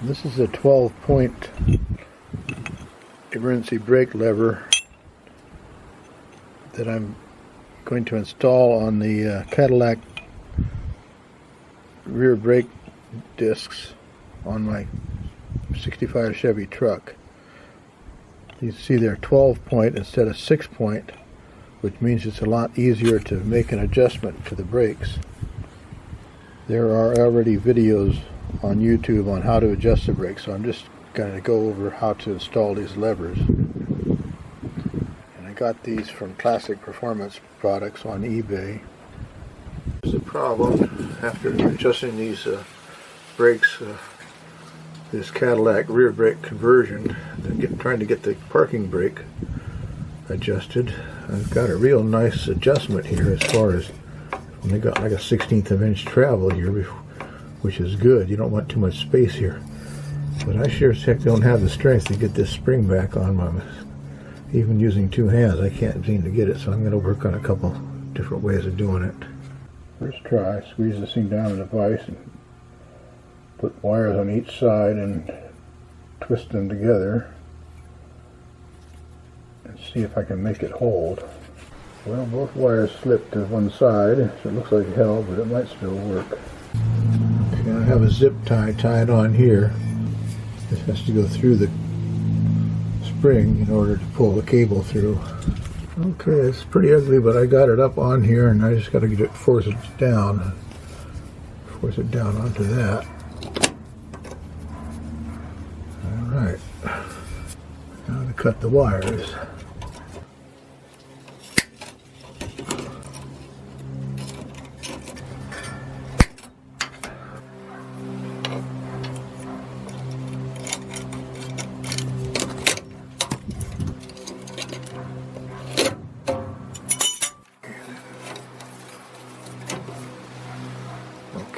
This is a 12-point emergency brake lever that I'm going to install on the Cadillac rear brake discs on my 65 Chevy truck. You see they're 12-point instead of 6-point, which means it's a lot easier to make an adjustment to the brakes. There are already videos on YouTube on how to adjust the brakes, so I'm just going to go over how to install these levers. And I got these from Classic Performance Products on eBay. There's a problem after adjusting these brakes, this Cadillac rear brake conversion, trying to get the parking brake adjusted. I've got a real nice adjustment here as far as when they got like a 1/16 of an inch travel here, which is good. You don't want too much space here. But I sure as heck don't have the strength to get this spring back on. Even using two hands, I can't seem to get it, so I'm going to work on a couple different ways of doing it. First try, squeeze this thing down in the vise and put wires on each side and twist them together and see if I can make it hold. Well, both wires slipped to one side, so it looks like hell, but it might still work. Okay, I have a zip tie tied on here. This has to go through the spring in order to pull the cable through. Okay, it's pretty ugly, but I got it up on here, and I just got to get it, force it down onto that. All right, now to cut the wires.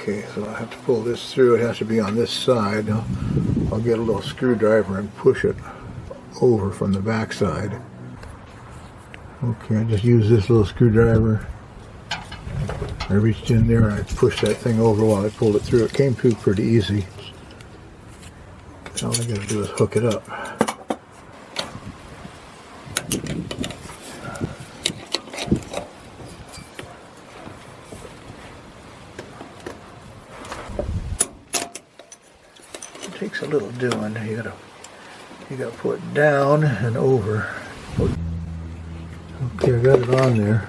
Okay, so I have to pull this through. It has to be on this side. I'll get a little screwdriver and push it over from the back side. Okay, I just used this little screwdriver. I reached in there and I pushed that thing over while I pulled it through. It came through pretty easy. All I gotta do is hook it up. Takes a little doing. You gotta pull it down and over. Okay, I got it on there.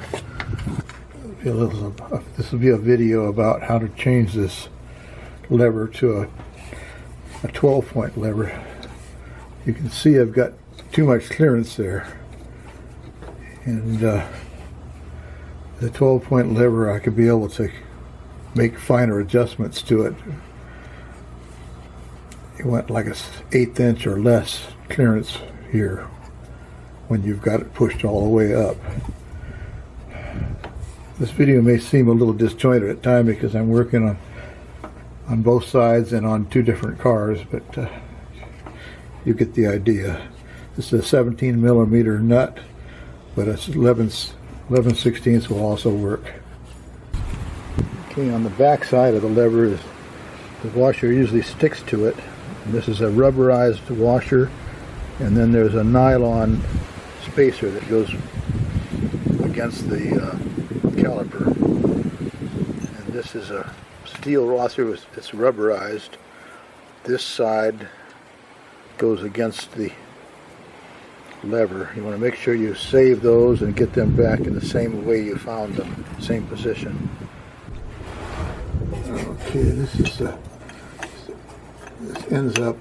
This will be a video about how to change this lever to a 12-point lever. You can see I've got too much clearance there, and the 12-point lever I could be able to make finer adjustments to it. You want like a 1/8 inch or less clearance here when you've got it pushed all the way up. This video may seem a little disjointed at times because I'm working on both sides and on two different cars, but you get the idea. This is a 17 millimeter nut, but it's 11/16 will also work. Okay, on the back side of the lever, the washer usually sticks to it. And this is a rubberized washer, and then there's a nylon spacer that goes against the caliper. And this is a steel washer, it's rubberized. This side goes against the lever. You want to make sure you save those and get them back in the same way you found them, same position. Okay, this ends up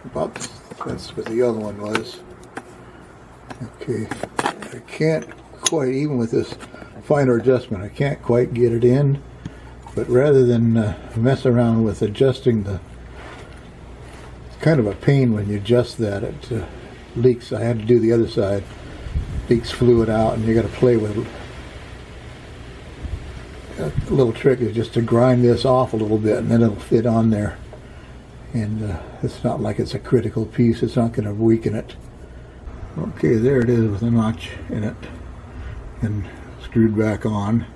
about, that's what the other one was. Okay, I can't quite, even with this finer adjustment, I can't quite get it in, but rather than mess around with adjusting it's kind of a pain when you adjust that. It leaks. I had to do the other side. Leaks fluid out, and you got to play with it. A little trick is just to grind this off a little bit, and then it'll fit on there. And it's not like it's a critical piece. It's not going to weaken it. Okay, there it is with a notch in it and screwed back on.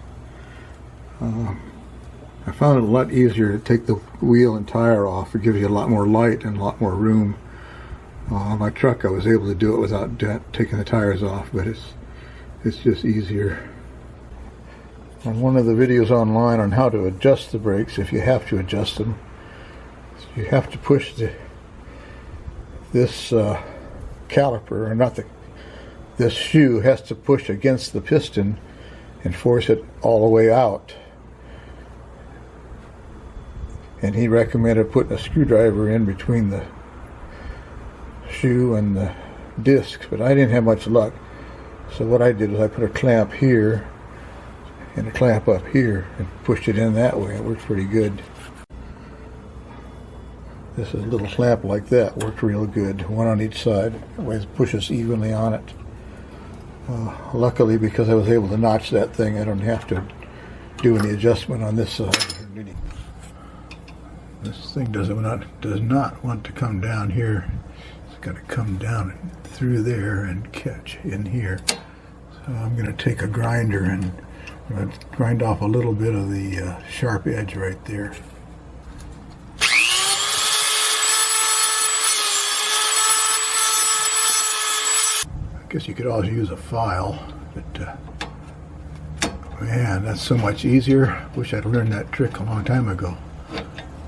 I found it a lot easier to take the wheel and tire off. It gives you a lot more light and a lot more room. On my truck I was able to do it without taking the tires off, but it's just easier. On one of the videos online on how to adjust the brakes, if you have to adjust them, you have to push this caliper, or not this shoe has to push against the piston and force it all the way out. And he recommended putting a screwdriver in between the shoe and the discs, but I didn't have much luck. So what I did was I put a clamp here and a clamp up here and pushed it in that way. It worked pretty good. This is a little clamp like that. Worked real good. One on each side. That way it pushes evenly on it. Luckily, because I was able to notch that thing, I don't have to do any adjustment on this side. This thing does not want to come down here. It's got to come down through there and catch in here. So I'm going to take a grinder and grind off a little bit of the sharp edge right there. I guess you could always use a file, but man, that's so much easier. Wish I'd learned that trick a long time ago.